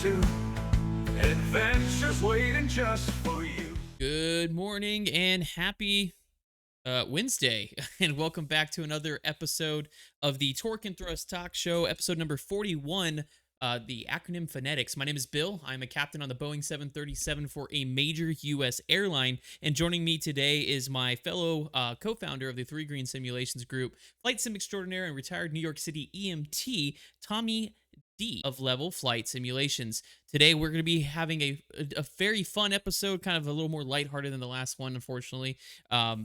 too. Adventures waiting just for you. Good morning and happy Wednesday, and welcome back to another episode of the Torque and Thrust Talk Show, episode number 41, the acronym Phonetics. My name is Bill. I'm a captain on the Boeing 737 for a major U.S. airline, and joining me today is my fellow co-founder of the Three Green Simulations Group, flight sim extraordinaire and retired New York City EMT, Tommy D of Level Flight Simulations. Today we're going to be having a very fun episode, kind of a little more lighthearted than the last one, unfortunately,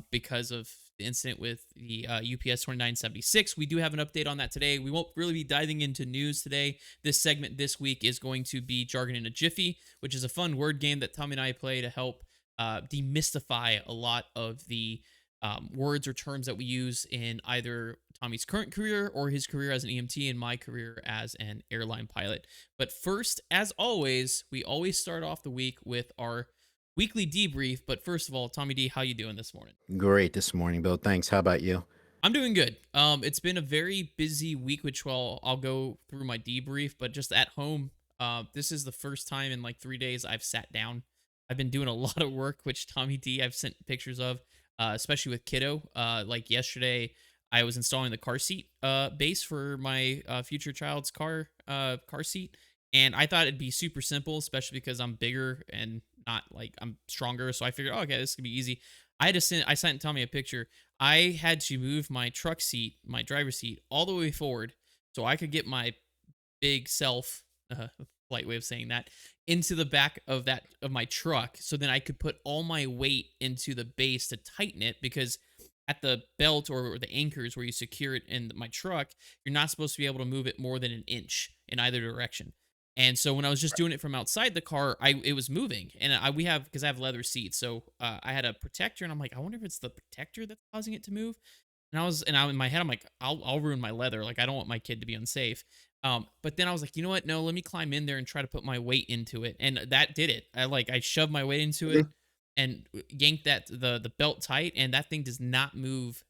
because of the incident with the UPS 2976. We do have an update on that today. We won't really be diving into news today. This segment this week is going to be Jargon in a Jiffy, which is a fun word game that Tommy and I play to help demystify a lot of the words or terms that we use in either Tommy's current career or his career as an EMT and my career as an airline pilot. But first, as always, we always start off the week with our weekly debrief. But first of all, Tommy D, how you doing this morning? Great this morning, Bill. Thanks. How about you? I'm doing good. It's been a very busy week, which I'll go through my debrief, but just at home, this is the first time in like 3 days I've sat down. I've been doing a lot of work, which Tommy D I've sent pictures of, especially with kiddo. Like yesterday, I was installing the car seat base for my future child's car seat, and I thought it'd be super simple, especially because I'm bigger and not like I'm stronger. So I figured, oh, okay, this could be easy. I sent Tommy a picture. I had to move my truck seat, my driver's seat, all the way forward so I could get my big self, light way of saying that, into the back of my truck, so then I could put all my weight into the base to tighten it, because at the belt or the anchors where you secure it in my truck, you're not supposed to be able to move it more than an inch in either direction. And so when I was just doing it from outside the car, it was moving, and because I have leather seats, so I had a protector, and I'm like, I wonder if it's the protector that's causing it to move. And I in my head, I'm like, I'll ruin my leather. Like, I don't want my kid to be unsafe. But then I was like, you know what? No, let me climb in there and try to put my weight into it, and that did it. I shoved my weight into it Mhm. and yanked the belt tight, and that thing does not move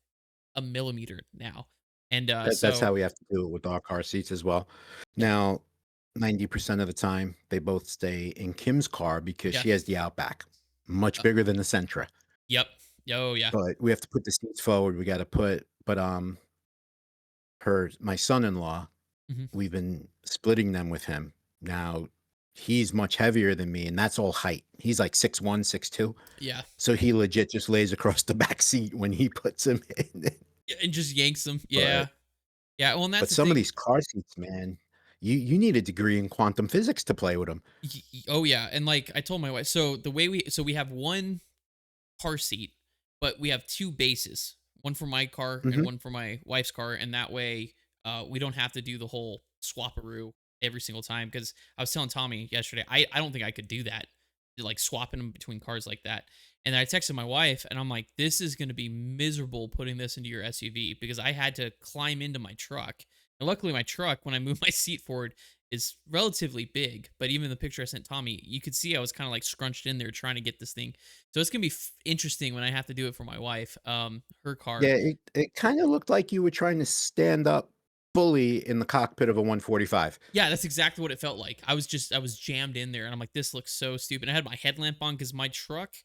a millimeter now. And That's so how we have to do it with our car seats as well. Now, 90% of the time, they both stay in Kim's car because yeah, she has the Outback, much uh, bigger than the Sentra. yep, oh yeah, But we have to put the seats forward. We got to put, but my son-in-law, hmm we've been splitting them with him. Now, he's much heavier than me, and that's all height. He's like 6'1", 6'2". yeah. So he legit just lays across the back seat when he puts him in. Yeah, and just yanks them. But Yeah, yeah. Well, and that's But the some of thing. these car seats, man, you need a degree in quantum physics to play with them. Oh yeah, and like I told my wife, so we have one car seat, but we have two bases, one for my car and Mhm. one for my wife's car, and that way we don't have to do the whole swaparoo every single time. Because I was telling Tommy yesterday, I don't think I could do that, like swapping them between cars like that. And I texted my wife, and I'm like, this is going to be miserable putting this into your SUV, because I had to climb into my truck. And luckily, my truck, when I move my seat forward, is relatively big. But even the picture I sent Tommy, you could see I was kind of like scrunched in there trying to get this thing. So it's gonna be interesting when I have to do it for my wife, her car. Yeah, it kinda looked like you were trying to stand up fully in the cockpit of a 145. Yeah, that's exactly what it felt like. I was jammed in there, and I'm like, this looks so stupid. I had my headlamp on because my truck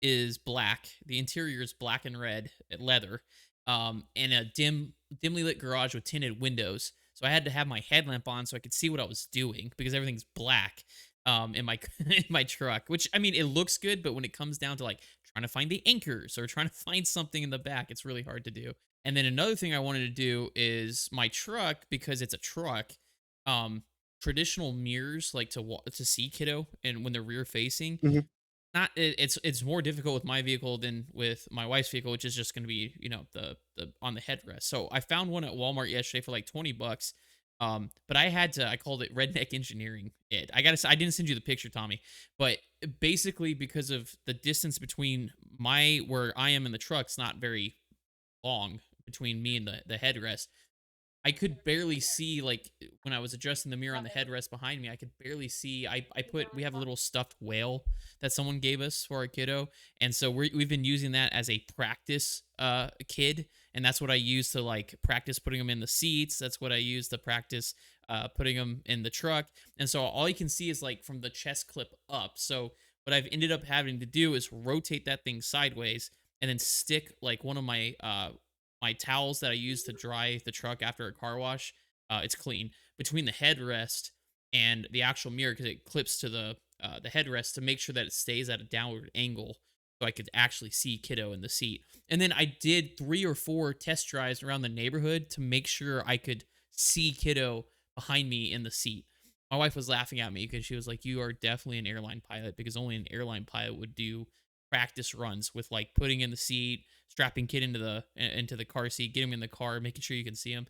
is black. The interior is black and red leather, and a dimly lit garage with tinted windows. So I had to have my headlamp on so I could see what I was doing, because everything's black in my in my truck. Which, I mean, it looks good, but when it comes down to like trying to find the anchors or trying to find something in the back, it's really hard to do. And then another thing I wanted to do is my truck, because it's a truck, um traditional mirrors, like to see kiddo and when they're rear facing, Mhm. not it's more difficult with my vehicle than with my wife's vehicle, which is just going to be, the on the headrest. So I found one at Walmart yesterday for like 20 bucks. But I called it redneck engineering. I didn't send you the picture, Tommy, but basically, because of the distance between my where I am in the truck's not very long between me and the headrest. I could barely see, like, when I was adjusting the mirror on the headrest behind me, I could barely see. We have a little stuffed whale that someone gave us for our kiddo, and so we've been using that as a practice kid, and that's what I use to like practice putting them in the seats. That's what I use to practice putting them in the truck. And so all you can see is like from the chest clip up. So what I've ended up having to do is rotate that thing sideways and then stick like one of my towels that I use to dry the truck after a car wash. It's clean between the headrest and the actual mirror because it clips to the headrest to make sure that it stays at a downward angle so I could actually see kiddo in the seat. And then I did 3 or 4 test drives around the neighborhood to make sure I could see kiddo behind me in the seat. My wife was laughing at me because she was like, "You are definitely an airline pilot because only an airline pilot would do practice runs with like putting in the seat, strapping kid into the car seat, getting him in the car, making sure you can see him."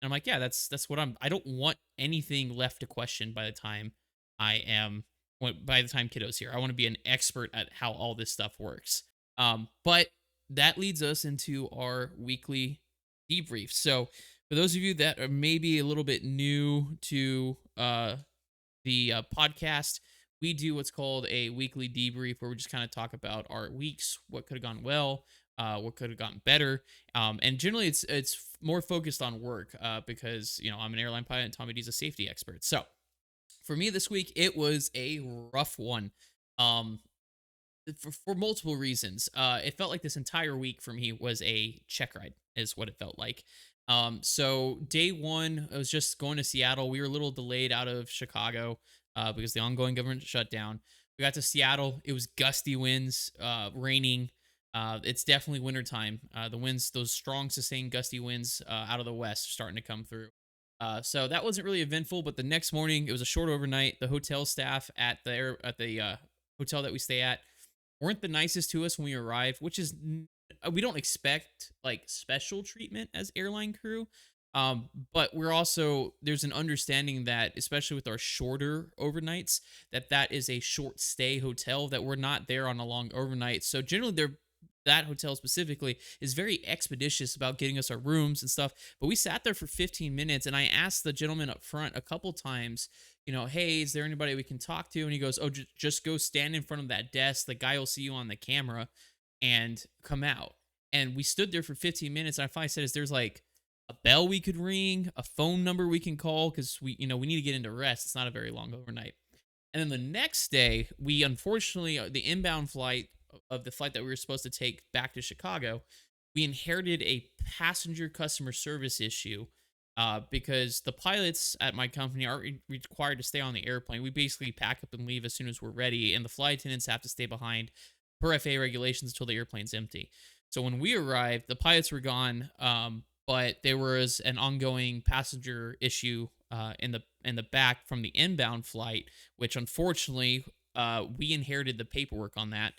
And I'm like, "Yeah, that's what I don't want anything left to question by the time I am by the time kiddo's here. I want to be an expert at how all this stuff works." But that leads us into our weekly debrief. So for those of you that are maybe a little bit new to the podcast, we do what's called a weekly debrief where we just kind of talk about our weeks, what could have gone well, what could have gotten better, and generally it's more focused on work because I'm an airline pilot and Tommy D's a safety expert. So for me this week, it was a rough one. Um, for multiple reasons. It felt like this entire week for me was a check ride, is what it felt like. So day one, I was just going to Seattle. We were a little delayed out of Chicago because the ongoing government shutdown. We got to Seattle. It was gusty winds, raining. It's definitely wintertime. The winds, those strong, sustained, gusty winds out of the west are starting to come through. So that wasn't really eventful, but the next morning it was a short overnight. The hotel staff at the hotel that we stay at weren't the nicest to us when we arrived, which is we don't expect like special treatment as airline crew. But we're also there's an understanding that especially with our shorter overnights that is a short stay hotel that we're not there on a long overnight. So generally they're that hotel specifically is very expeditious about getting us our rooms and stuff. But we sat there for 15 minutes and I asked the gentleman up front a couple times, hey, is there anybody we can talk to? And he goes, oh, just go stand in front of that desk. The guy will see you on the camera and come out. And we stood there for 15 minutes. And I finally said, is there's like a bell we could ring, a phone number we can call? Because we need to get into rest. It's not a very long overnight. And then the next day, we unfortunately, the inbound flight of the flight that we were supposed to take back to Chicago, we inherited a passenger customer service issue because the pilots at my company are required to stay on the airplane. We basically pack up and leave as soon as we're ready, and the flight attendants have to stay behind per FAA regulations until the airplane's empty. So when we arrived, the pilots were gone, but there was an ongoing passenger issue in the back from the inbound flight, which unfortunately we inherited the paperwork on that.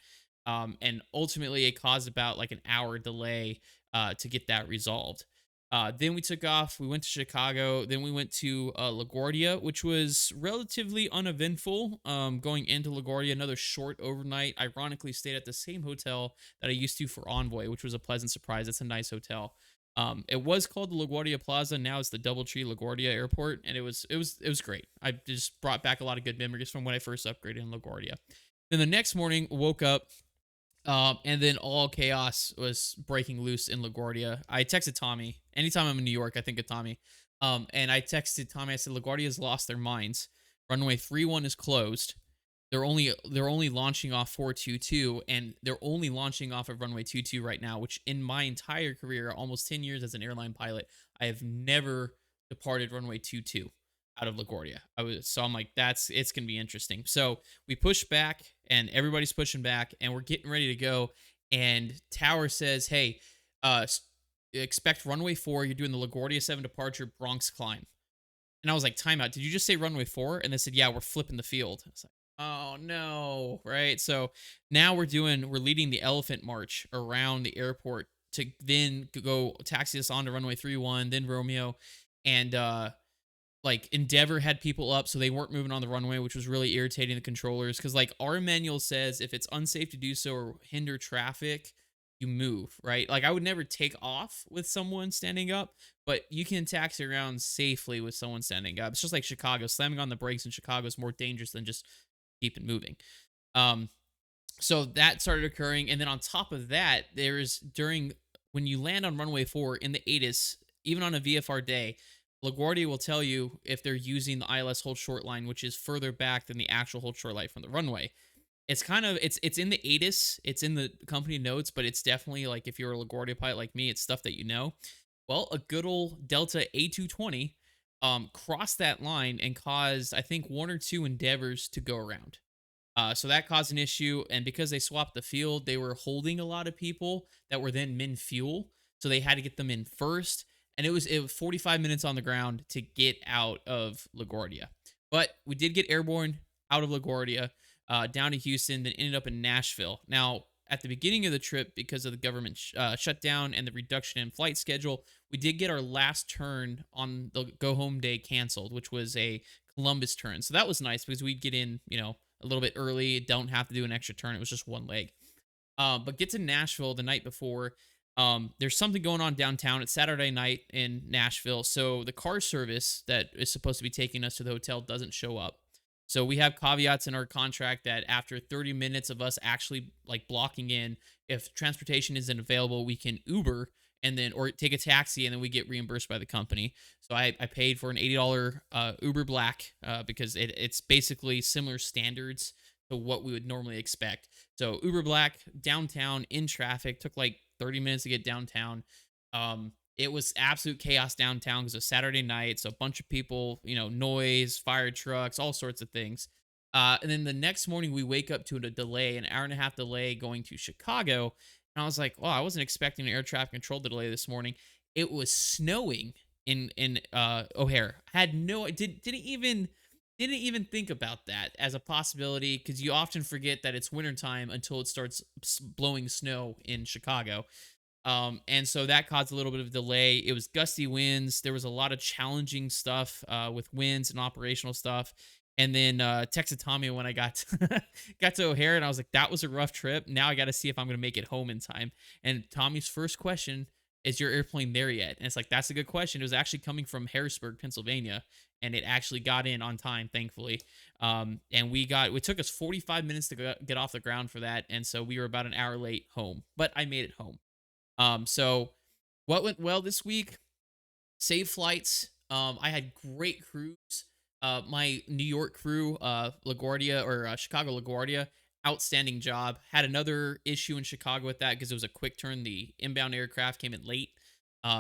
And ultimately, it caused about like an hour delay to get that resolved. Then we took off. We went to Chicago. Then we went to LaGuardia, which was relatively uneventful. Going into LaGuardia, another short overnight. Ironically, stayed at the same hotel that I used to for Envoy, which was a pleasant surprise. It's a nice hotel. It was called the LaGuardia Plaza. Now it's the DoubleTree LaGuardia Airport, and it was great. I just brought back a lot of good memories from when I first upgraded in LaGuardia. Then the next morning, woke up. And then all chaos was breaking loose in LaGuardia. I texted Tommy. Anytime I'm in New York, I think of Tommy. And I texted Tommy. I said, LaGuardia's lost their minds. Runway 31 is closed. They're only launching off 422, and they're only launching off of runway 22 right now. Which in my entire career, almost 10 years as an airline pilot, I have never departed runway 22 out of LaGuardia. I'm like, it's gonna be interesting. So we push back and everybody's pushing back and we're getting ready to go. And Tower says, hey, expect runway 4. You're doing the LaGuardia 7 departure Bronx climb. And I was like, timeout. Did you just say runway 4? And they said, yeah, we're flipping the field. I was like, oh no. Right. So now we're leading the elephant march around the airport to then go taxi us on to runway 31, then Romeo. And like Endeavor had people up, so they weren't moving on the runway, which was really irritating the controllers. Because like our manual says, if it's unsafe to do so or hinder traffic, you move, right? Like I would never take off with someone standing up, but you can taxi around safely with someone standing up. It's just like Chicago. Slamming on the brakes in Chicago is more dangerous than just keep it moving. So that started occurring, and then on top of that, when you land on runway 4 in the ATIS, even on a VFR day, LaGuardia will tell you if they're using the ILS hold short line, which is further back than the actual hold short line from the runway. It's kind of it's in the ATIS, it's in the company notes, but it's definitely like if you're a LaGuardia pilot like me, it's stuff that you know. Well, a good old Delta A220 crossed that line and caused I think one or two endeavors to go around. So that caused an issue, and because they swapped the field, they were holding a lot of people that were then min fuel, so they had to get them in first, and it was 45 minutes on the ground to get out of LaGuardia. But we did get airborne out of LaGuardia down to Houston, then ended up in Nashville. Now, at the beginning of the trip, because of the government shutdown and the reduction in flight schedule, we did get our last turn on the go home day canceled, which was a Columbus turn. So that was nice because we'd get in, a little bit early, don't have to do an extra turn. It was just one leg. But get to Nashville the night before. There's something going on downtown. It's Saturday night in Nashville. So the car service that is supposed to be taking us to the hotel doesn't show up. So we have caveats in our contract that after 30 minutes of us actually like blocking in, if transportation isn't available, we can Uber and then or take a taxi and then we get reimbursed by the company. So I paid for an $80 Uber Black because it's basically similar standards to what we would normally expect. So Uber Black downtown in traffic took like 30 minutes to get downtown. It was absolute chaos downtown because it was Saturday night. So a bunch of people, noise, fire trucks, all sorts of things. And then the next morning we wake up to a delay, an hour and a half delay going to Chicago. And I was like, well, I wasn't expecting an air traffic control delay this morning. It was snowing in O'Hare. Had no didn't even think about that as a possibility because you often forget that it's wintertime until it starts blowing snow in Chicago. And so that caused a little bit of delay. It was gusty winds. There was a lot of challenging stuff with winds and operational stuff. And then texted Tommy when I got got to O'Hare, and I was like, "That was a rough trip. Now I got to see if I'm going to make it home in time." And Tommy's first question is, "Your airplane there yet?" And it's like, "That's a good question." It was actually coming from Harrisburg, Pennsylvania, and it actually got in on time, thankfully. And it took us 45 minutes to get off the ground for that, and so we were about an hour late home, but I made it home. So what went well this week? Save flights. I had great crews. My New York crew, LaGuardia or Chicago LaGuardia, outstanding job. Had another issue in Chicago with that because it was a quick turn. The inbound aircraft came in late,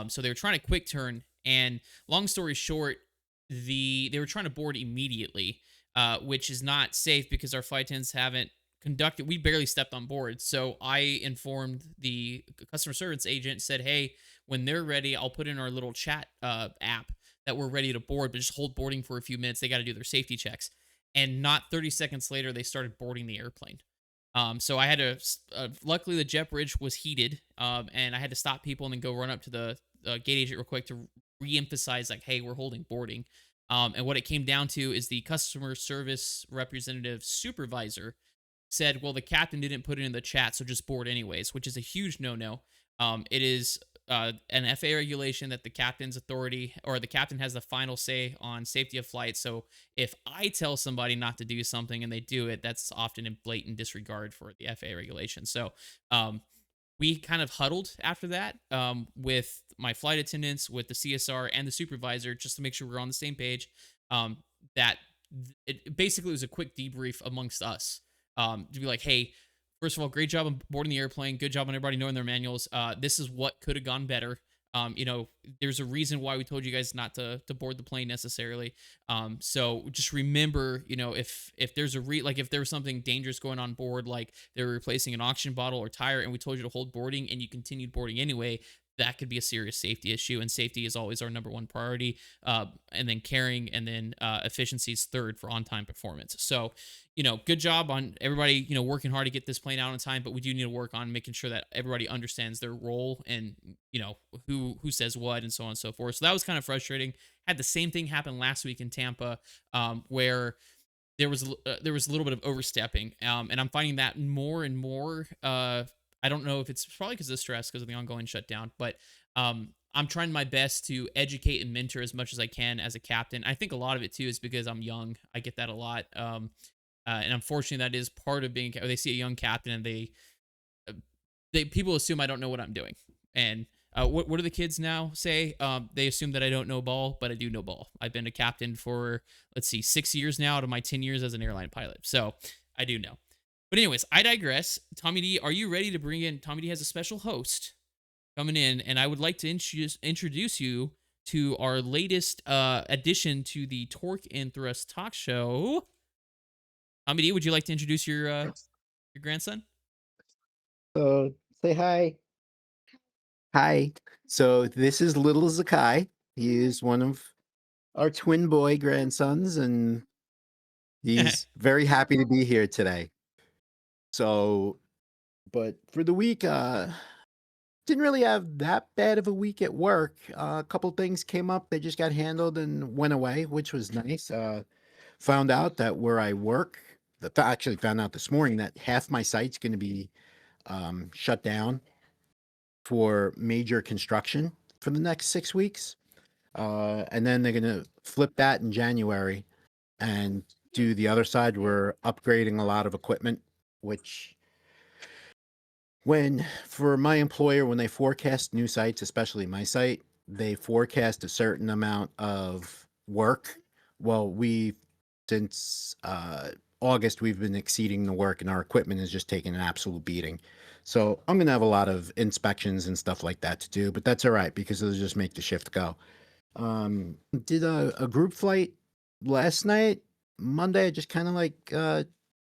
so they were trying to quick turn. And long story short, they were trying to board immediately, which is not safe because our flight attendants haven't conducted. We barely stepped on board, so I informed the customer service agent. Said, "Hey, when they're ready, I'll put in our little chat app that we're ready to board, but just hold boarding for a few minutes. They got to do their safety checks." And not 30 seconds later, they started boarding the airplane. So I had to. Luckily, the jet bridge was heated, and I had to stop people and then go run up to the gate agent real quick to re-emphasize, like, "Hey, we're holding boarding." And what it came down to is the customer service representative supervisor said, "Well, the captain didn't put it in the chat, so just board anyways," which is a huge no-no. It is an FAA regulation that the captain's authority or the captain has the final say on safety of flight. So if I tell somebody not to do something and they do it, that's often in blatant disregard for the FAA regulation. So um, we kind of huddled after that with my flight attendants, with the CSR and the supervisor, just to make sure we're on the same page. Um, that it basically was a quick debrief amongst us to be like, "Hey, first of all, great job on boarding the airplane. Good job on everybody knowing their manuals. This is what could have gone better. There's a reason why we told you guys not to board the plane necessarily. So just remember, if there's if there was something dangerous going on board, like they were replacing an oxygen bottle or tire, and we told you to hold boarding and you continued boarding anyway, that could be a serious safety issue. And safety is always our number one priority. And then caring, and then efficiency is third for on-time performance. So, good job on everybody, working hard to get this plane out on time, but we do need to work on making sure that everybody understands their role and, who says what and so on and so forth. So that was kind of frustrating. Had the same thing happen last week in Tampa, where there was a little bit of overstepping, and I'm finding that more and more. I don't know if it's probably because of stress, because of the ongoing shutdown, but I'm trying my best to educate and mentor as much as I can as a captain. I think a lot of it too is because I'm young. I get that a lot, and unfortunately, that is part of being. They see a young captain and they people assume I don't know what I'm doing, and What do the kids now say? They assume that I don't know ball, but I do know ball. I've been a captain for, let's see, 6 years now out of my 10 years as an airline pilot. So I do know. But anyways, I digress. Tommy D, are you ready to bring in? Tommy D has a special host coming in, and I would like to introduce you to our latest addition to the Torque and Thrust talk show. Tommy D, would you like to introduce your grandson? So say hi. Hi. So this is little Zakai. He is one of our twin boy grandsons, and he's very happy to be here today. So, but for the week, didn't really have that bad of a week at work. A couple things came up, they just got handled and went away, which was nice. Found out that where I work, actually found out this morning that half my site's going to be shut down for major construction for the next 6 weeks. And then they're going to flip that in January and do the other side. We're upgrading a lot of equipment, which for my employer, when they forecast new sites, especially my site, they forecast a certain amount of work. Well, since August, we've been exceeding the work, and our equipment is just taking an absolute beating. So I'm going to have a lot of inspections and stuff like that to do, but that's all right because it'll just make the shift go. Did a group flight last night. Monday, I just kind of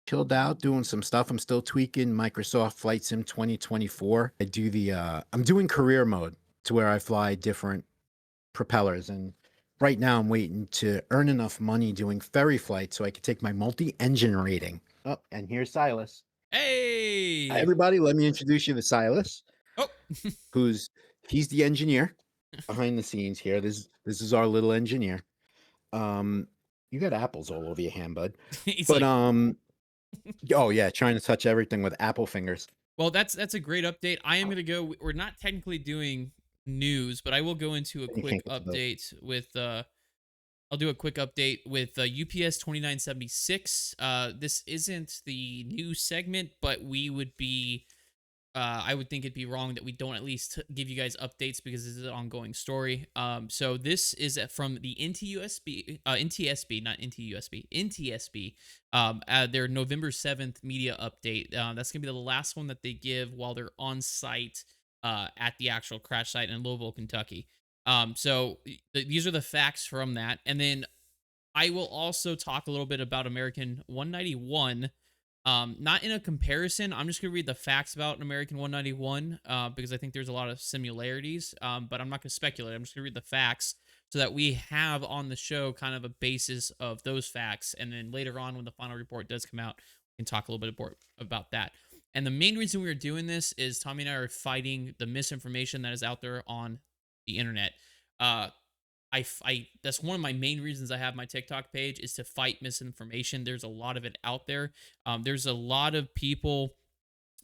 chilled out doing some stuff. I'm still tweaking Microsoft Flight Sim 2024. I'm doing career mode to where I fly different propellers, and right now I'm waiting to earn enough money doing ferry flights so I can take my multi-engine rating. Oh, and here's Silas. Hi, Hey. everybody. Let me introduce you to Silas, Oh. he's the engineer behind the scenes here. This is our little engineer. You got apples all over your hand, bud. He's But like, oh yeah, trying to touch everything with apple fingers. well, that's a great update. I am gonna go. We're not technically doing news, but I will go into a You can't quick get to those. update with. I'll do a quick update with UPS 2976. This isn't the news segment, but we would be I would think it'd be wrong that we don't at least give you guys updates because this is an ongoing story. So this is from the NTSB, not NTUSB, NTSB, their November 7th media update. That's gonna be the last one that they give while they're on site at the actual crash site in Louisville, Kentucky. These are the facts from that, and then I will also talk a little bit about American 191. Not in a comparison. I'm just gonna read the facts about an American 191 because I think there's a lot of similarities. But I'm not gonna speculate. I'm just gonna read the facts so that we have on the show kind of a basis of those facts, and then later on when the final report does come out, we can talk a little bit more about that. And the main reason we are doing this is Tommy and I are fighting the misinformation that is out there on the internet. Uh, that's one of my main reasons I have my TikTok page is to fight misinformation. There's a lot of it out there. There's a lot of people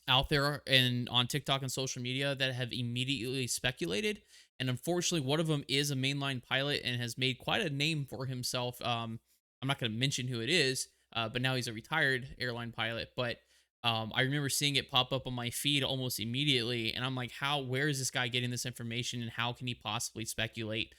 out there and on TikTok and social media that have immediately speculated. And unfortunately, one of them is a mainline pilot and has made quite a name for himself. I'm not going to mention who it is, but now he's a retired airline pilot. But I remember seeing it pop up on my feed almost immediately, and I'm like, where is this guy getting this information, and how can he possibly speculate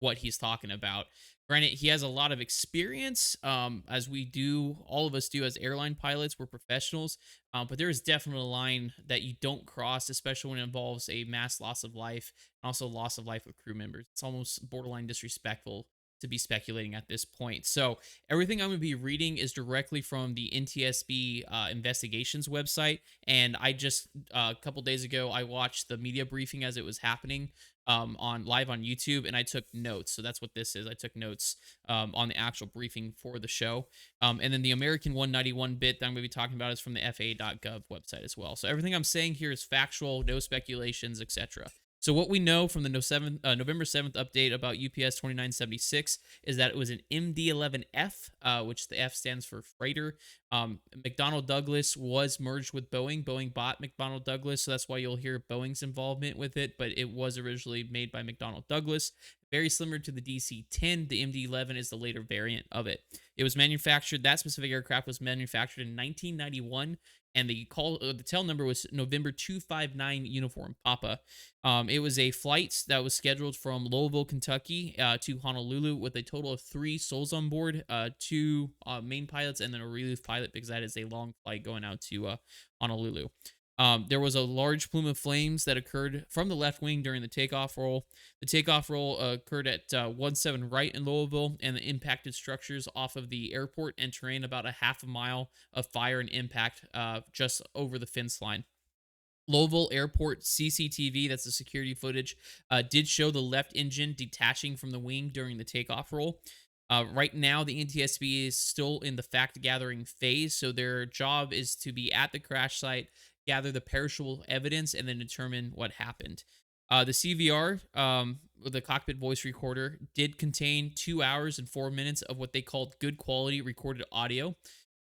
what he's talking about? Granted, he has a lot of experience, as we do, all of us do as airline pilots. We're professionals, but there is definitely a line that you don't cross, especially when it involves a mass loss of life and also loss of life of crew members. It's almost borderline disrespectful to be speculating at this point. So everything I'm going to be reading is directly from the NTSB investigations website. And I just a couple days ago I watched the media briefing as it was happening on live on YouTube, and I took notes. So that's what this is. I took notes on the actual briefing for the show. And then the American 191 bit that I'm going to be talking about is from the FAA.gov website as well. So everything I'm saying here is factual, no speculations, etc. So what we know from the November 7th update about UPS 2976 is that it was an MD-11F, which the F stands for freighter. McDonnell Douglas was merged with Boeing. Boeing bought McDonnell Douglas, so that's why you'll hear Boeing's involvement with it, but it was originally made by McDonnell Douglas. Very similar to the DC-10, the MD-11 is the later variant of it. It was manufactured, that specific aircraft was manufactured in 1991 and the tail number was November 259 Uniform Papa. It was a flight that was scheduled from Louisville, Kentucky, to Honolulu with a total of 3 souls on board, 2 main pilots, and then a relief pilot because that is a long flight going out to Honolulu. There was a large plume of flames that occurred from the left wing during the takeoff roll. The takeoff roll occurred at 17 right in Louisville, and the impacted structures off of the airport and terrain about a half a mile of fire and impact just over the fence line. Louisville Airport CCTV, that's the security footage, did show the left engine detaching from the wing during the takeoff roll. Right now, the NTSB is still in the fact gathering phase, so their job is to be at the crash site, gather the perishable evidence, and then determine what happened. The CVR, the cockpit voice recorder, did contain 2 hours and 4 minutes of what they called good quality recorded audio.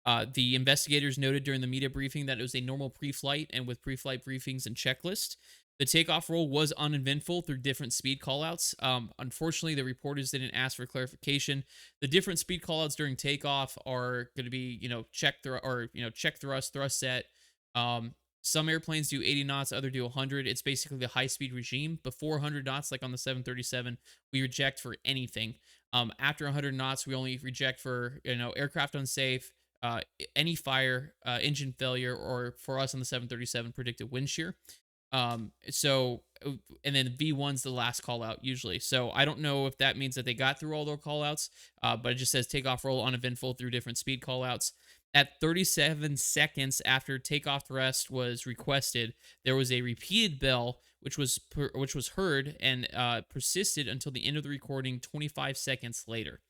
The investigators noted during the media briefing that it was a normal pre-flight and with pre-flight briefings and checklist. The takeoff roll was uneventful through different speed callouts. Unfortunately, the reporters didn't ask for clarification. The different speed callouts during takeoff are going to be, check thrust, thrust set. Some airplanes do 80 knots, other do 100. It's basically the high speed regime. Before 100 knots, like on the 737, we reject for anything. After 100 knots, we only reject for aircraft unsafe, any fire, engine failure, or for us on the 737, predicted wind shear. And then V1's the last call out usually. So I don't know if that means that they got through all their call outs, but it just says takeoff roll uneventful through different speed call outs. At 37 seconds after takeoff thrust was requested, there was a repeated bell, which was heard and persisted until the end of the recording 25 seconds later.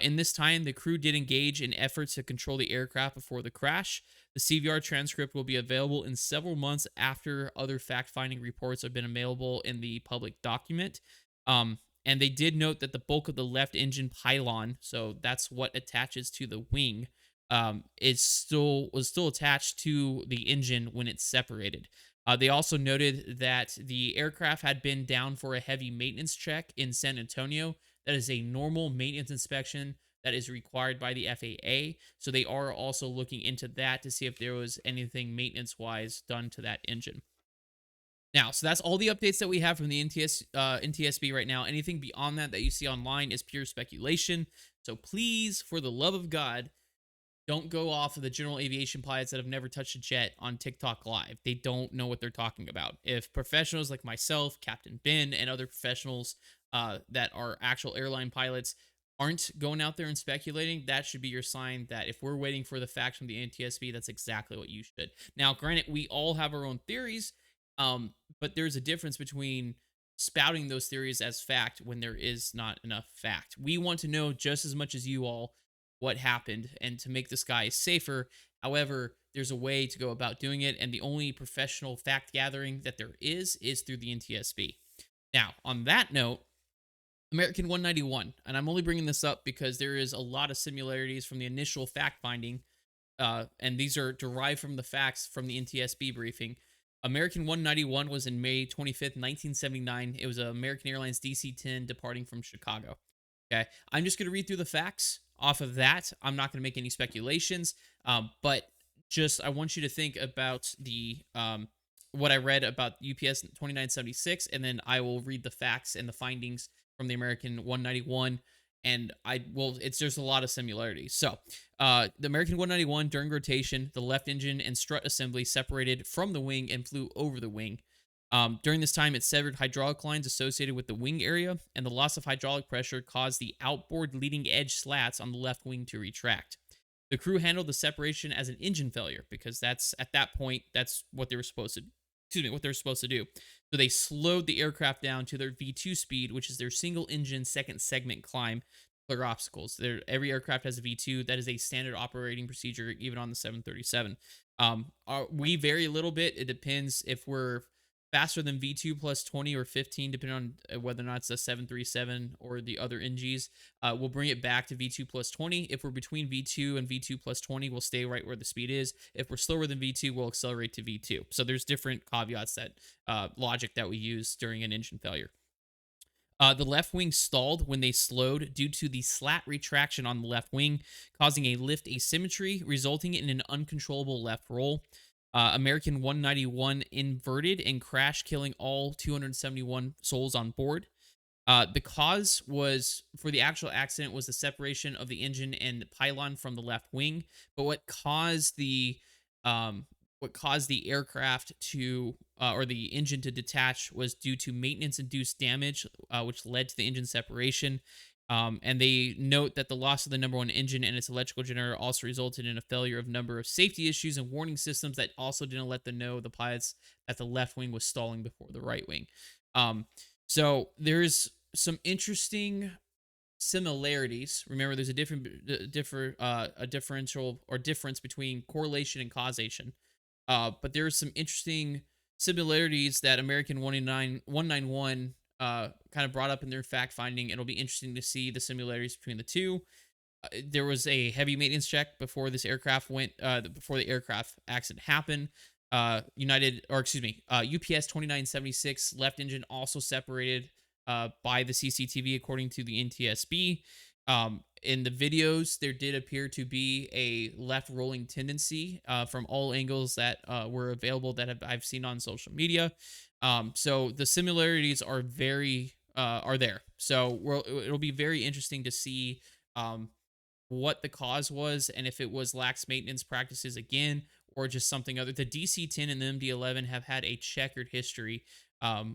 In this time, the crew did engage in efforts to control the aircraft before the crash. The CVR transcript will be available in several months after other fact-finding reports have been available in the public document. And they did note that the bulk of the left engine pylon, so that's what attaches to the wing, was still attached to the engine when it's separated. They also noted that the aircraft had been down for a heavy maintenance check in San Antonio. That is a normal maintenance inspection that is required by the FAA. So they are also looking into that to see if there was anything maintenance wise done to that engine. Now, so that's all the updates that we have from the NTSB right now. Anything beyond that you see online is pure speculation. So please, for the love of God, don't go off of the general aviation pilots that have never touched a jet on TikTok Live. They don't know what they're talking about. If professionals like myself, Captain Ben, and other professionals that are actual airline pilots aren't going out there and speculating, that should be your sign that if we're waiting for the facts from the NTSB, that's exactly what you should. Now, granted, we all have our own theories, but there's a difference between spouting those theories as fact when there is not enough fact. We want to know just as much as you all what happened and to make the skies safer. However, there's a way to go about doing it, and the only professional fact gathering that there is through the NTSB. Now, on that note, American 191, and I'm only bringing this up because there is a lot of similarities from the initial fact finding, and these are derived from the facts from the NTSB briefing. American 191 was in May 25th, 1979. It was an American Airlines DC-10 departing from Chicago. Okay, I'm just going to read through the facts. Off of that, I'm not going to make any speculations, but just I want you to think about the what I read about UPS 2976, and then I will read the facts and the findings from the American 191, and there's a lot of similarities. So, the American 191 during rotation, the left engine and strut assembly separated from the wing and flew over the wing. During this time, it severed hydraulic lines associated with the wing area, and the loss of hydraulic pressure caused the outboard leading edge slats on the left wing to retract. The crew handled the separation as an engine failure because that's at that point that's what they were supposed to. What they're supposed to do. So they slowed the aircraft down to their V2 speed, which is their single engine second segment climb, clear obstacles. Every aircraft has a V2. That is a standard operating procedure, even on the 737. We vary a little bit. It depends if we're faster than V2 plus 20 or 15, depending on whether or not it's a 737 or the other NGs. We'll bring it back to V2 plus 20. If we're between V2 and V2 plus 20, we'll stay right where the speed is. If we're slower than V2, we'll accelerate to V2. So there's different caveats that logic that we use during an engine failure. The left wing stalled when they slowed due to the slat retraction on the left wing, causing a lift asymmetry, resulting in an uncontrollable left roll. American 191 inverted and crashed, killing all 271 souls on board. The cause was for the actual accident was the separation of the engine and pylon from the left wing. But um, what caused the aircraft to or the engine to detach was due to maintenance induced damage, which led to the engine separation. And they note that the loss of the number one engine and its electrical generator also resulted in a failure of number of safety issues and warning systems that also didn't let them know the pilots that the left wing was stalling before the right wing. Um, so there's some interesting similarities. Remember, there's a a differential or difference between correlation and causation. But there are some interesting similarities that American 191 kind of brought up in their fact finding. It'll be interesting to see the similarities between the two. There was a heavy maintenance check before this aircraft went before the aircraft accident happened. UPS 2976 left engine also separated by the CCTV according to the NTSB. In the videos, there did appear to be a left rolling tendency from all angles that were available that I've seen on social media. So the similarities are are there. So it'll be very interesting to see um, what the cause was and if it was lax maintenance practices again or just something other. The DC-10 and the MD-11 have had a checkered history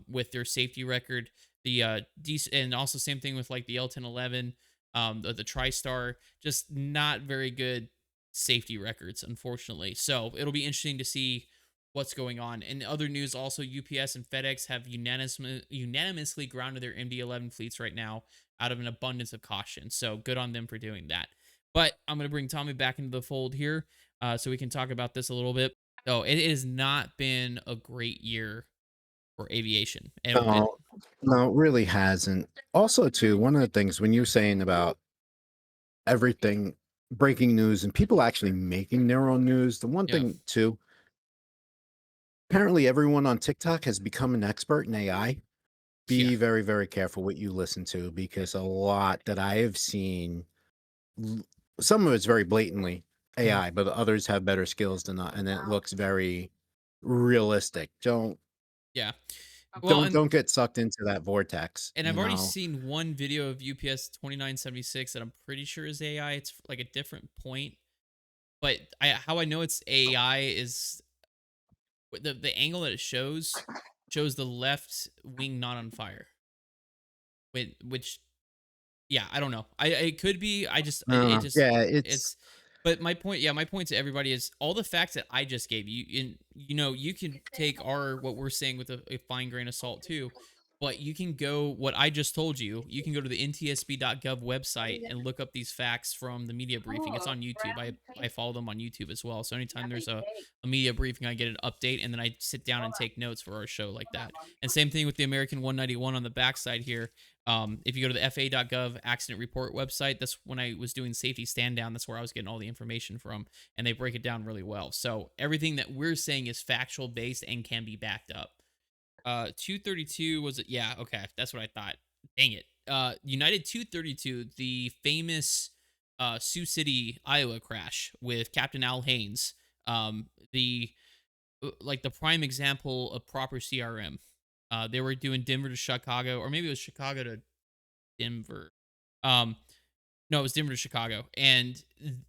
with their safety record. And also same thing with like the L1011, the TriStar, just not very good safety records, unfortunately. So it'll be interesting to see what's going on. In other news, also UPS and FedEx have unanimously grounded their MD-11 fleets right now out of an abundance of caution. So good on them for doing that. But I'm going to bring Tommy back into the fold here so we can talk about this a little bit. So it has not been a great year for aviation. No, no, it really hasn't. Also, too, one of the things when you're saying about everything breaking news and people actually making their own news, the one Yeah. thing too, apparently everyone on TikTok has become an expert in AI. Yeah. Be very, very careful what you listen to because a lot that I have seen, l- some of it's very blatantly Mhm. AI, but others have better skills than that, and it looks very realistic. Yeah. Well, and Don't get sucked into that vortex, and you I've already know. seen one video of UPS 2976 that I'm pretty sure is AI. It's like a different point, but how I know it's AI is the angle that it shows the left wing not on fire. Which yeah, I don't know. It could be. I just I don't it know. just Yeah, it's. But my point to everybody is all the facts that I just gave you. In you can take our what we're saying with a fine grain of salt too. But you can go what I just told you. You can go to the ntsb.gov website and look up these facts from the media briefing. It's on YouTube. I follow them on YouTube as well. So anytime there's a media briefing, I get an update and then I sit down and take notes for our show like that. And same thing with the American 191 on the backside here. If you go to the FAA.gov accident report website, that's when I was doing safety stand down. That's where I was getting all the information from, and they break it down really well. So everything that we're saying is factual based and can be backed up. 232 was it? Yeah, okay, that's what I thought. Dang it. United 232, the famous Sioux City, Iowa crash with Captain Al Haynes. The like the prime example of proper CRM. They were doing Denver to Chicago, or maybe it was Chicago to Denver. Um, no, it was Denver to Chicago, and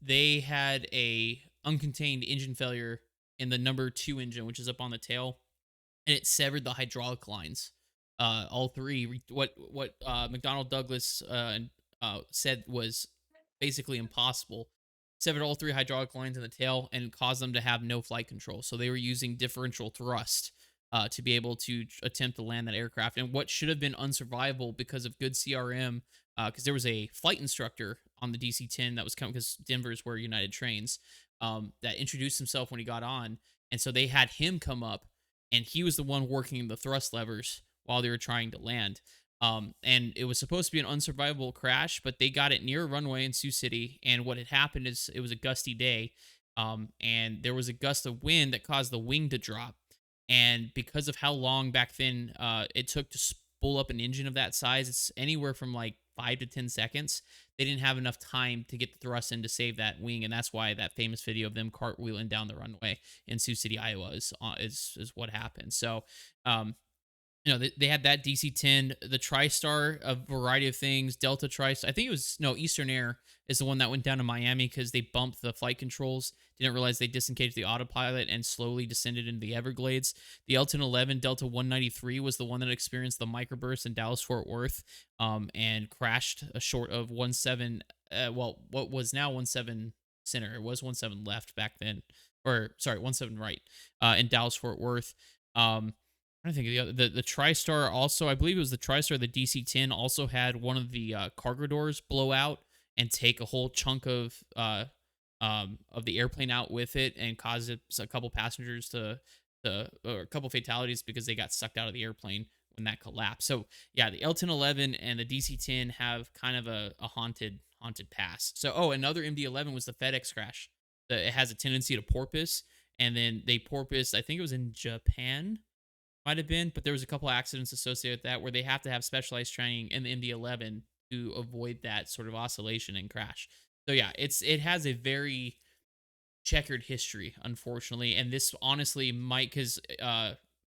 they had a uncontained engine failure in the number two engine, which is up on the tail, and it severed the hydraulic lines. All three. What McDonnell Douglas said was basically impossible. Severed all three hydraulic lines in the tail and caused them to have no flight control. So they were using differential thrust to be able to attempt to land that aircraft. And what should have been unsurvivable because of good CRM, because there was a flight instructor on the DC-10 that was coming because Denver's where United trains, that introduced himself when he got on, and so they had him come up and he was the one working the thrust levers while they were trying to land. And it was supposed to be an unsurvivable crash, but they got it near a runway in Sioux City. And what had happened is it was a gusty day, and there was a gust of wind that caused the wing to drop. And because of how long back then it took to pull up an engine of that size, it's anywhere from like 5 to 10 seconds. They didn't have enough time to get the thrust in to save that wing, and that's why that famous video of them cartwheeling down the runway in Sioux City, Iowa, is what happened. So, um, they had that DC-10, the TriStar, a variety of things, Delta TriStar. I think it was, no, Eastern Air is the one that went down to Miami because they bumped the flight controls, didn't realize they disengaged the autopilot and slowly descended into the Everglades. The L-1011 Delta 193 was the one that experienced the microburst in Dallas-Fort Worth, and crashed a short of 17, what was now 17 center. It was 17 left back then, or sorry, 17 right, in Dallas-Fort Worth. I don't think of the other, the TriStar also, I believe it was the TriStar, the DC-10 also had one of the cargo doors blow out and take a whole chunk of the airplane out with it, and cause a couple passengers or a couple fatalities because they got sucked out of the airplane when that collapsed. So yeah, the L-1011 and the DC-10 have kind of a haunted past. So, oh, another MD-11 was the FedEx crash. It has a tendency to porpoise, and then they porpoised, I think it was in Japan, might have been, but there was a couple accidents associated with that where they have to have specialized training in the MD-11 to avoid that sort of oscillation and crash. So yeah, it has a very checkered history, unfortunately, and this honestly might, because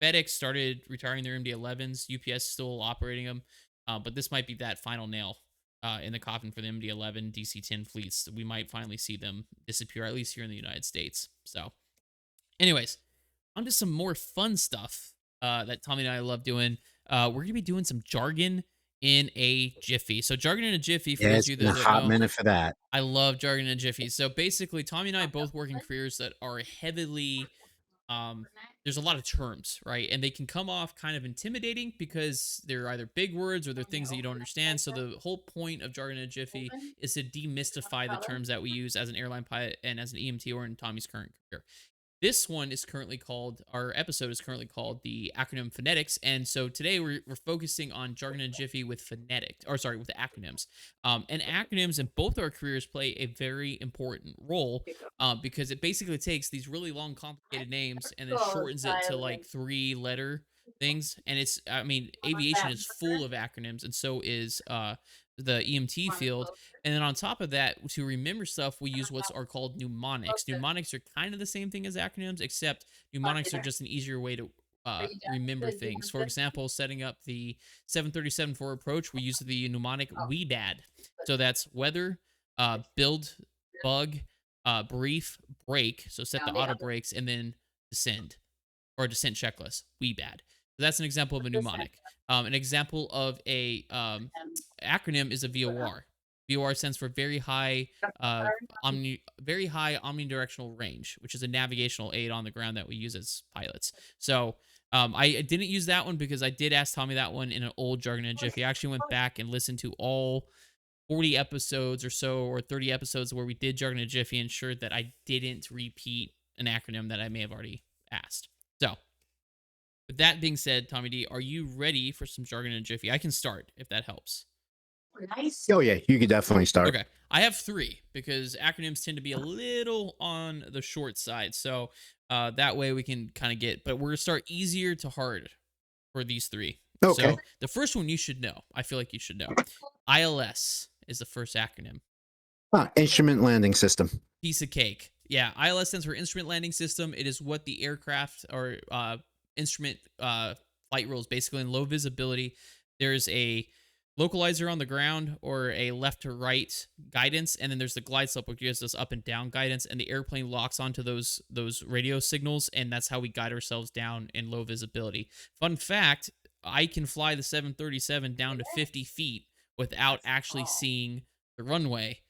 FedEx started retiring their MD-11s, UPS still operating them, but this might be that final nail in the coffin for the MD-11 DC-10 fleets. We might finally see them disappear, at least here in the United States. So, anyways, on to some more fun stuff that Tommy and I love doing. We're going to be doing some jargon in a Jiffy. So jargon in a Jiffy, for Yeah, those it's of you been a that don't hot know, minute for that. I love jargon in a Jiffy. So basically, Tommy and I both work in careers that are heavily, there's a lot of terms, right? And they can come off kind of intimidating because they're either big words or they're things that you don't understand. So the whole point of jargon in a Jiffy is to demystify the terms that we use as an airline pilot and as an EMT, or in Tommy's current career. This one is currently called, our episode is currently called the acronym Phonetics. And so today we're focusing on jargon and Jiffy with phonetics, or sorry, with acronyms. And acronyms in both our careers play a very important role, because it basically takes these really long, complicated names and then shortens it to like 3-letter things. And it's, I mean, aviation is full of acronyms, and so is the EMT field. And then on top of that, to remember stuff, we use what's are called mnemonics. Mnemonics are kind of the same thing as acronyms, except mnemonics are just an easier way to remember things. For example, setting up the 737 for approach, we use the mnemonic WEBAD. So that's weather, build, bug, brief, break. So set the auto brakes, and then descend, or descent checklist, WEBAD. So that's an example of a mnemonic. An example of a acronym is a VOR. VOR stands for very high omnidirectional range, which is a navigational aid on the ground that we use as pilots. So I didn't use that one because I did ask Tommy that one in an old Jargon and Jiffy. I actually went back and listened to all 40 episodes or so, or 30 episodes where we did Jargon and Jiffy, and ensured that I didn't repeat an acronym that I may have already asked. So, with that being said, Tommy D, are you ready for some Jargon and Jiffy? I can start if that helps. Oh yeah, you could definitely start. Okay. I have 3 because acronyms tend to be a little on the short side. So that way we can kind of get, but we're going to start easier to hard for these 3. Okay. So the first one you should know. I feel like you should know. ILS is the first acronym. Instrument landing system. Piece of cake. Yeah. ILS stands for Instrument Landing System. It is what the aircraft or instrument flight rules, basically in low visibility. There's a localizer on the ground, or a left to right guidance, and then there's the glide slope, which gives us up and down guidance, and the airplane locks onto those radio signals, and that's how we guide ourselves down in low visibility. Fun fact, I can fly the 737 down to 50 feet without actually seeing the runway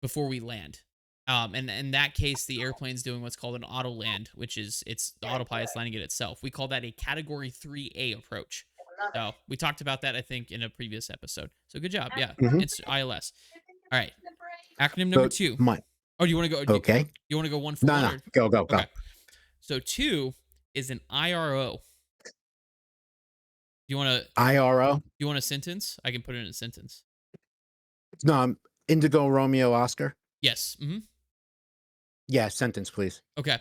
before we land. And in that case, the airplane's doing what's called an auto land, which is the autopilot's landing it itself. We call that a Category 3A approach. So we talked about that, I think, in a previous episode. So good job. Yeah, It's ILS. All right. Acronym number 2. Oh, do you want to go? Okay. You want to go one for No, one? no. Go. Okay. So 2 is an IRO. You want to IRO? You want a sentence? I can put it in a sentence. No, Indigo Romeo Oscar. Yes. Mm-hmm. Yeah, sentence, please. Okay.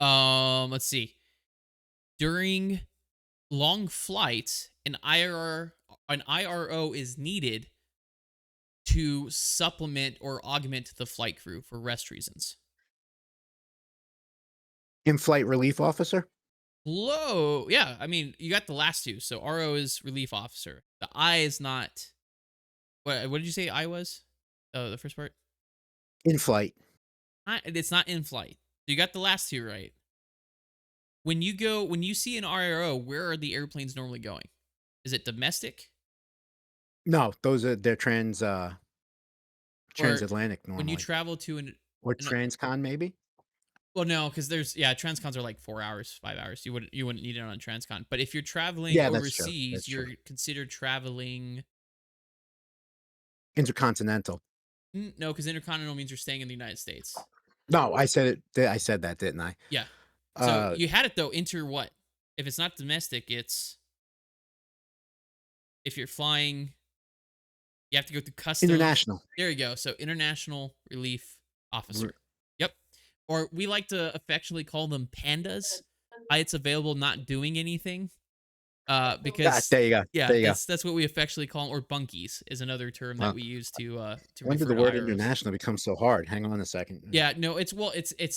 Let's see. During long flights, an IRO is needed to supplement or augment the flight crew for rest reasons. In-flight relief officer? Low, yeah. I mean, you got the last two. So RO is relief officer. The I is not. What did you say? I was. Oh, the first part. In-flight. It's not in flight. You got the last two right. When you see an RRO, where are the airplanes normally going? Is it domestic No, they're or transatlantic when you normally. travel to Or an transcon maybe? well, no, because there's transcons are like 4 hours, 5 hours. You wouldn't need it on a transcon. But if you're traveling Yeah, that's true. overseas, That's true. you're considered traveling. Intercontinental. No, because intercontinental means you're staying in the United States. No, I said that, didn't I? Yeah. So Uh, you had it though. Inter what? If it's not domestic, it's if you're flying, you have to go through customs. international. There you go. So international relief R officer. Yep. Or we like to affectionately call them pandas. Why it's available not doing anything. Because There you go. yeah, There you go. that's what we affectionately call 'em, or bunkies is another term that Well, we use to when did refer the to word IROs. international become so hard? Hang on a second. Yeah, no, it's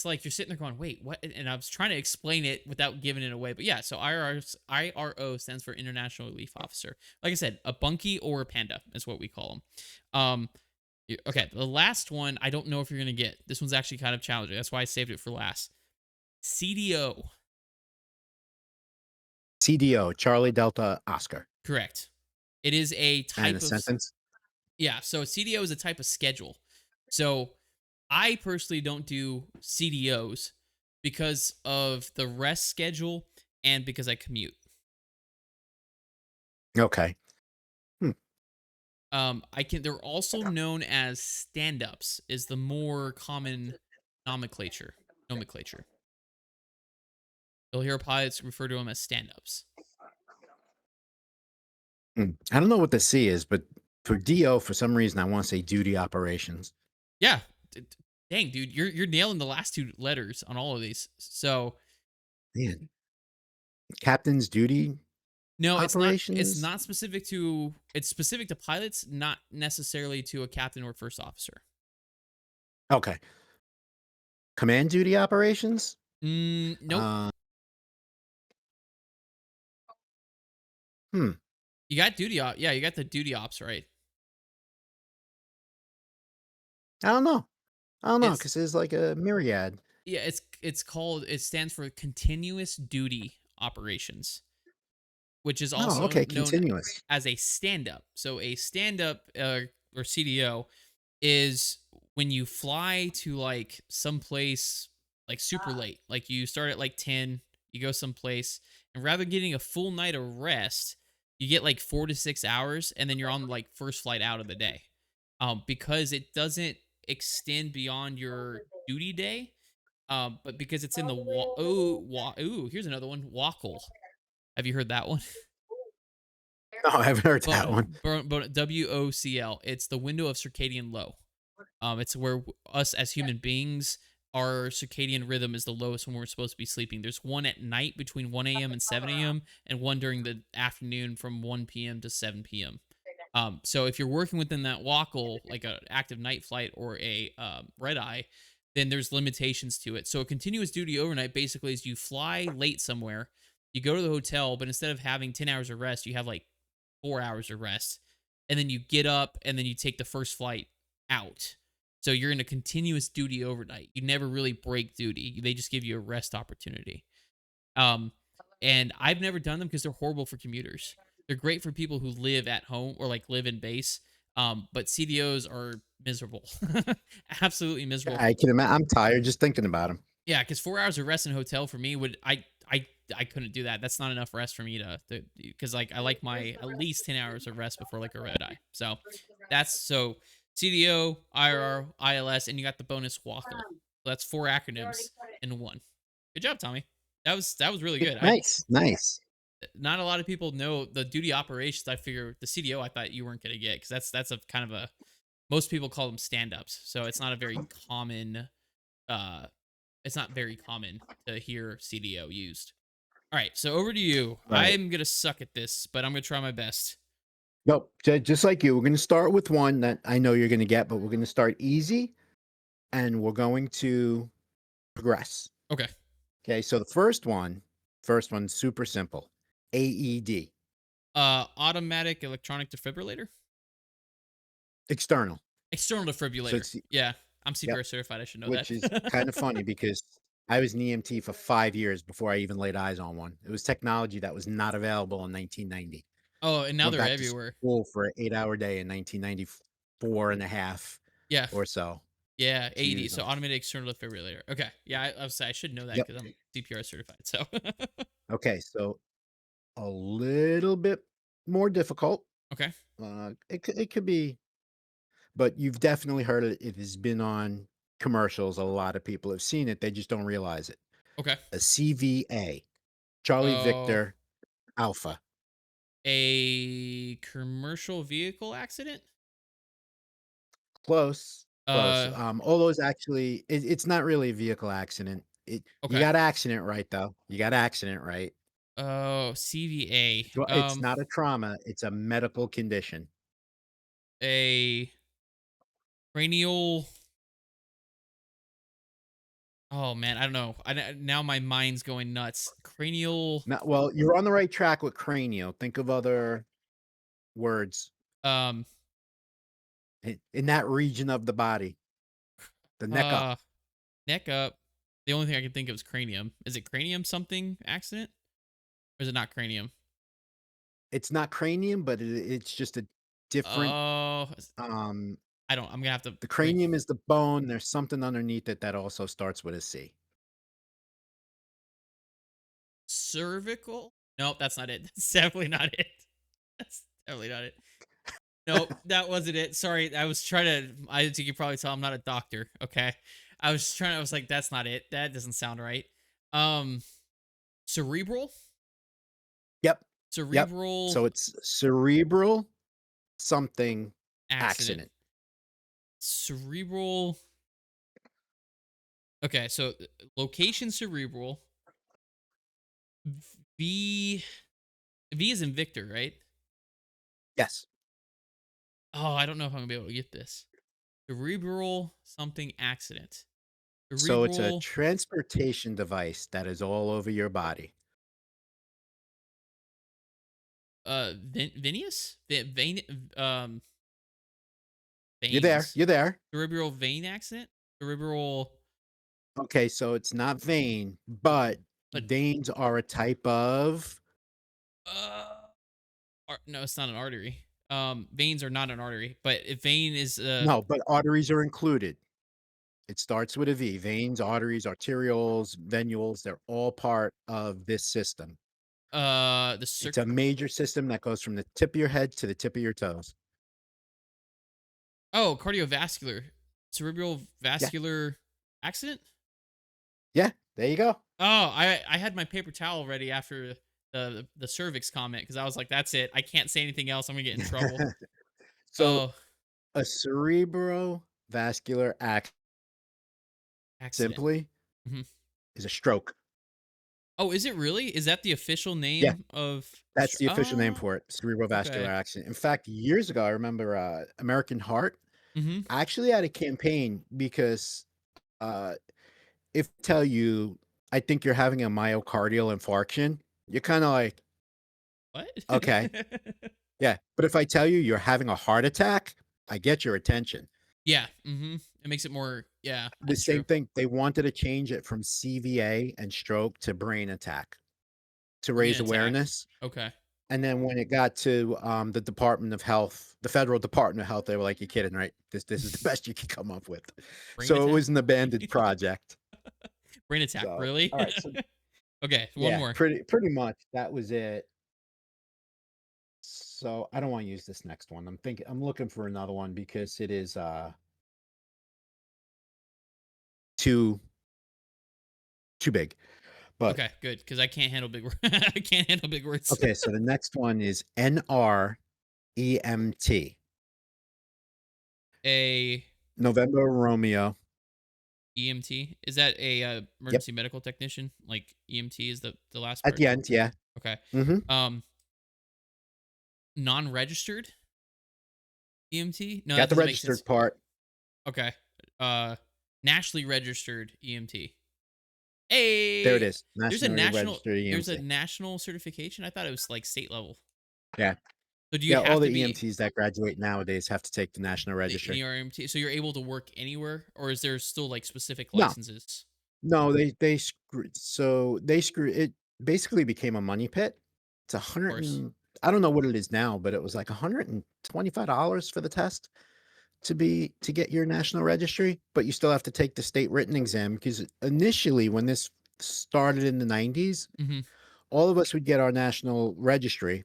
like you're sitting there going, "Wait, what?" And I was trying to explain it without giving it away. But yeah, so IRO stands for International Relief Officer. Like I said, a bunkie or a panda is what we call them. Okay, the last one, I don't know if you're going to get. This one's actually kind of challenging. That's why I saved it for last. CDO. CDO, Charlie Delta Oscar. Correct. It is a And type a of sentence? yeah, so CDO is a type of schedule. So I personally don't do CDOs because of the rest schedule and because I commute. Okay. Hmm. I can. They're also known as stand-ups. Is the more common nomenclature. Nomenclature. You'll hear pilots refer to them as stand-ups. I don't know what the C is, but for DO, for some reason, I want to say duty operations. Yeah. Dang, dude, you're nailing the last two letters on all of these. So Man, captain's duty no, it's not. It's operations? not specific to. It's specific to pilots, not necessarily to a captain or first officer. Okay. Command duty operations? Nope. Uh, hmm. You got duty op. Yeah, you got the duty ops right. I don't know. I don't know It's because there's like a myriad. yeah. It's called. It stands for continuous duty operations, which is Oh, also okay. known Continuous. as a stand up. So a stand up or CDO is when you fly to like someplace like super late. Like you start at like 10, you go someplace, and rather than getting a full night of rest, you get like 4 to 6 hours, and then you're on like first flight out of the day. Because it doesn't extend beyond your duty day. But because it's in the here's another one, Wackle. Have you heard that one? No, I haven't heard that But one. WOCL. It's the window of circadian low. It's where us as human beings, our circadian rhythm is the lowest when we're supposed to be sleeping. There's one at night between 1 a.m. and 7 a.m., and one during the afternoon from 1 p.m. to 7 p.m. So if you're working within that wackle, like an active night flight or a red eye, then there's limitations to it. So a continuous duty overnight basically is you fly late somewhere, you go to the hotel, but instead of having 10 hours of rest, you have like 4 hours of rest, and then you get up and then you take the first flight out. So you're in a continuous duty overnight. You never really break duty. They just give you a rest opportunity. Um, and I've never done them because they're horrible for commuters. They're great for people who live at home or like live in base. But CDOs are miserable, absolutely miserable. I can imagine. I'm tired just thinking about them. Yeah, because 4 hours of rest in a hotel for me would I couldn't do that. That's not enough rest for me to because like I like my at least 10 hours of rest before like a red eye. So that's so CDO, IRR, ILS, and you got the bonus Wackle. So that's four acronyms in one. Good job, Tommy. That was really good. I Nice, nice. not a lot of people know the duty operations. I figure the CDO I thought you weren't gonna get because that's a kind of a most people call them stand ups. So it's not a very common uh it's not very common to hear CDO used. All right, so over to you. Right. I'm gonna suck at this, but I'm gonna try my best. Nope. Just like you, we're going to start with one that I know you're going to get, but we're going to start easy and we're going to progress. Okay. Okay. So the first one's super simple. AED, Automatic electronic defibrillator. external. External So defibrillator. it's, Yeah, I'm yep, CPR certified. I should know which is that. kind of funny because I was an EMT for 5 years before I even laid eyes on one. It was technology that was not available in 1990. Oh, and now Went they're back to everywhere. school for an 8-hour day in 1994 and a half Yeah, or so yeah. to AED. use So them. automated external defibrillator. Okay. Yeah, I should know that Yep. because I'm CPR certified. So. Okay. So a little bit more difficult. Okay. It could be, but you've definitely heard it. It has been on commercials. A lot of people have seen it. They just don't realize it. Okay. A CVA, Charlie Oh, Victor Alpha. a commercial vehicle accident. Close, close. Uh. All those actually, it's not really a vehicle accident. You Okay. got accident right though. You got accident right. Oh, So CVA. it's not a trauma. It's a medical condition. A cranial. Oh man, I don't know. Now my mind's going nuts. Cranial. Not well. You're on the right track with cranial. Think of other words Um. in that region of the body. The neck up. Uh. Neck up. The only thing I can think of is cranium. Is it cranium something accident? Or is it not cranium? It's not cranium, but it's just a different. Oh, Um, I don't. I'm gonna have to the wait. cranium is the bone. There's something underneath it that also starts with a C. Cervical? Nope, that's not it. That's definitely not it. That's definitely not it. Nope, that wasn't it. Sorry, I was trying to. I think you can probably tell I'm not a doctor. Okay, I was trying. I was like, that's not it. That doesn't sound right. Um, cerebral, Yep, yep. cerebral So it's cerebral something accident, accident. cerebral. Okay, so location cerebral. V V is in Victor, right? Yes. Oh, I don't know if I'm gonna be able to get this. Cerebral something accident. So it's a Cerebral transportation device that is all over your body. Venous? Vein You're there. veins. You're there. Cerebral vein accident? Cerebral Okay, so it's not vein, but but veins are a type of. uh no, it's not an artery. Veins are not an artery, but if vein is No, but arteries are included. It starts with a V. Veins, arteries, arterioles, venules, they're all part of this system. the It's a major system that goes from the tip of your head to the tip of your toes. oh, cardiovascular. Cerebral Yeah. vascular accident? Yeah. There you go. Oh, I had my paper towel ready after the cervix comment because I was like, that's it. I can't say anything else. I'm gonna get in trouble. So Oh, a cerebrovascular accident accident. simply Mhm. is a stroke. Oh, is it really? Is that the official Yeah. name of That's the official name oh, for it, cerebrovascular okay. accident. In fact, years ago, I remember American Heart Mhm. actually had a campaign because uh, if I tell you, I think you're having a myocardial infarction, you're kind of like, What? okay, yeah. But if I tell you you're having a heart attack, I get your attention. Yeah, mhm. It makes it more yeah, The that's same true. thing, they wanted to change it from CVA and stroke to brain attack to Brain raise attack. awareness. Okay. And then when it got to the Department of Health, the federal Department of Health, they were like, "You're kidding, right? This is the best you can come up with." Brain So it attack? was an abandoned project. Brain attack, So, really? all right, so Okay, one yeah, more. pretty much that was it. So I don't want to use this next one. I'm looking for another one because it is too too big. But Okay, good, because I can't handle big words. I can't handle big words. okay, so the next one is NREMT. A November Romeo. EMT, is that a Yep. emergency medical technician? Like EMT is the last At part? the end, yeah. Okay. Hmm. Um, non-registered EMT? No, that Got the doesn't make sense. registered part. Okay. Uh, nationally registered EMT. There it Hey, is. Nationally registered there's a EMT. national certification. I thought it was like state level. Yeah. So do you Yeah. All have the to be EMTs that graduate nowadays have to take the national in registry. your EMT? So you're able to work anywhere, or is there still like specific No, licenses? no, they screw it. Basically became a money pit. It's a Of hundred course. and I don't know what it is now, but it was like $125 for the test to get your national registry, but you still have to take the state written exam because initially when this started in the 90s, Mm-hmm. all of us would get our national registry.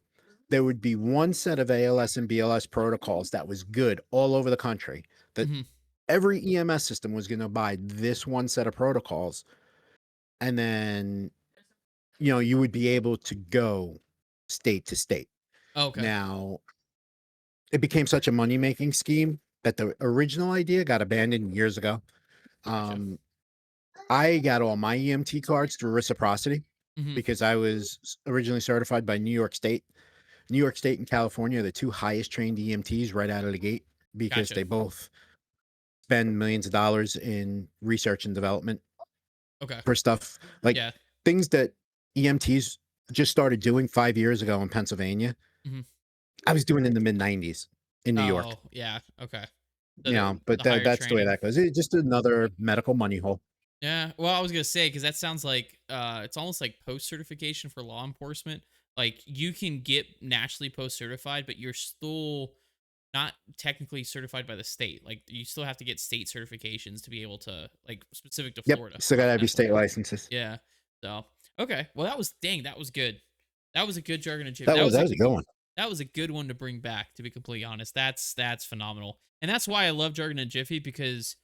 There would be one set of ALS and BLS protocols that was good all over the country. That Mm-hmm. every EMS system was going to buy this one set of protocols, and then you would be able to go state to state. Oh, okay. Now, it became such a money making scheme that the original idea got abandoned years ago. Gotcha. Um, I got all my EMT cards through reciprocity Mm-hmm. because I was originally certified by New York State. New York State and California are the two highest trained EMTs right out of the gate because Gotcha. they both spend millions of dollars in research and development Okay. for stuff like Yeah. things that EMTs just started doing 5 years ago in Pennsylvania. Mm-hmm. I was doing in the mid 90s in New York. Oh, yeah. Okay. So Yeah, but the higher that's the way training. that goes. It's just another medical money hole. Yeah. Well, I was gonna say because that sounds like it's almost like post certification for law enforcement. Like you can get nationally post certified, but you're still not technically certified by the state. Like you still have to get state certifications to be able to like specific to Yep, Florida. still gotta be That's what. state licenses. Yeah. So okay. Well, that was dang. That was good. That was a good jargon and chip. That was a good one. That was a good one to bring back, to be completely honest. That's phenomenal. And that's why I love Jargon and Jiffy because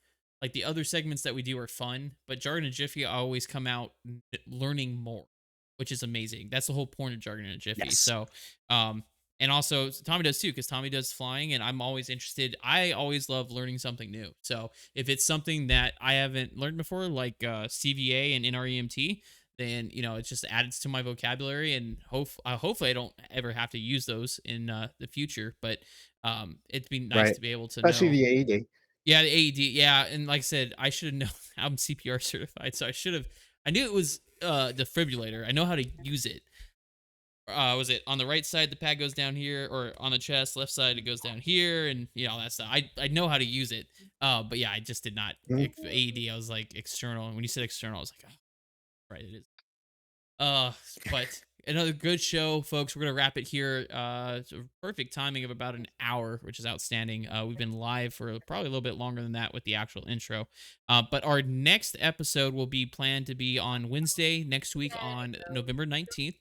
like the other segments that we do are fun, but Jargon and Jiffy always come out learning more, which is amazing. That's the whole point of Jargon and Jiffy. Yes. So, and also Tommy does too, because Tommy does flying, and I'm always interested. I always love learning something new. So if it's something that I haven't learned before, like CVA and NREMT, then it just adds to my vocabulary, and hopefully I don't ever have to use those in the future. But it'd be nice Right. to be able to Especially know. the AED. Yeah, the AED. Yeah, and like I said, I should have known. I'm CPR certified, so I should have. I knew it was defibrillator. I know how to use it. Was it on the right side? The pad goes down here, or on the chest, left side it goes down here, and all that stuff. I know how to use it. But yeah, I just did not. Mhm. AED, I was like external, and when you said external, I was like, oh, right, it is. But another good show, folks. We're gonna wrap it here. It's a perfect timing of about an hour, which is outstanding. We've been live for probably a little bit longer than that with the actual intro. But our next episode will be planned to be on Wednesday next week on November 19th.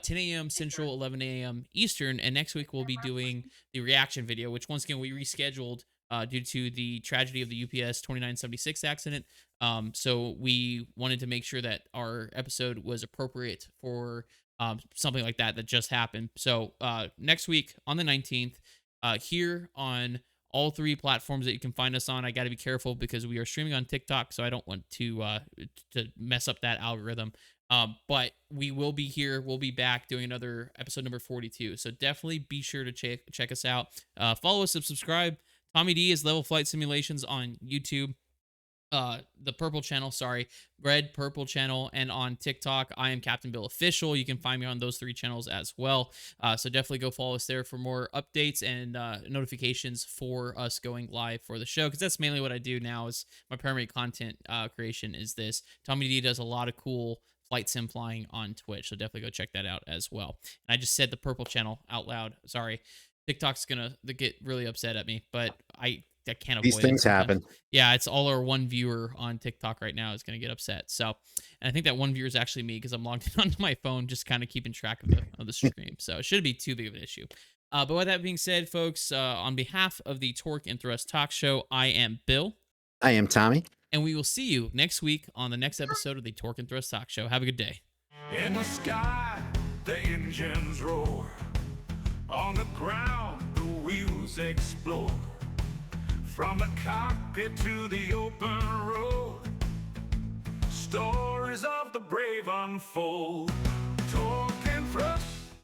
10 a.m. Central, 11 a.m. Eastern, and next week we'll be doing the reaction video, which once again we rescheduled due to the tragedy of the UPS 2976 accident. So we wanted to make sure that our episode was appropriate for something like that just happened. So next week on the 19th, here on all three platforms that you can find us on. I got to be careful because we are streaming on TikTok, so I don't want to mess up that algorithm. But we will be here. We'll be back doing another episode number 42. So definitely be sure to check us out. Follow us and subscribe. Tommy D is Level Flight Simulations on YouTube. The purple channel, sorry, red purple channel, and on TikTok I am Captain Bill Official. You can find me on those three channels as well. So definitely go follow us there for more updates and notifications for us going live for the show, because that's mainly what I do now. Is my primary content creation is this. Tommy D does a lot of cool flight sim flying on Twitch, so definitely go check that out as well. And I just said the purple channel out loud. Sorry, TikTok's gonna get really upset at me, but I can't avoid These it things sometimes. happen. Yeah, it's all our one viewer on TikTok right now is going to get upset. So, and I think that one viewer is actually me because I'm logged in onto my phone, just kind of keeping track of the stream. So it shouldn't be too big of an issue. But with that being said, folks, on behalf of the Torque and Thrust Talk Show, I am Bill. I am Tommy. And we will see you next week on the next episode of the Torque and Thrust Talk Show. Have a good day. In the sky, the engines roar. On the ground, the wheels explore. From the cockpit to the open road, stories of the brave unfold.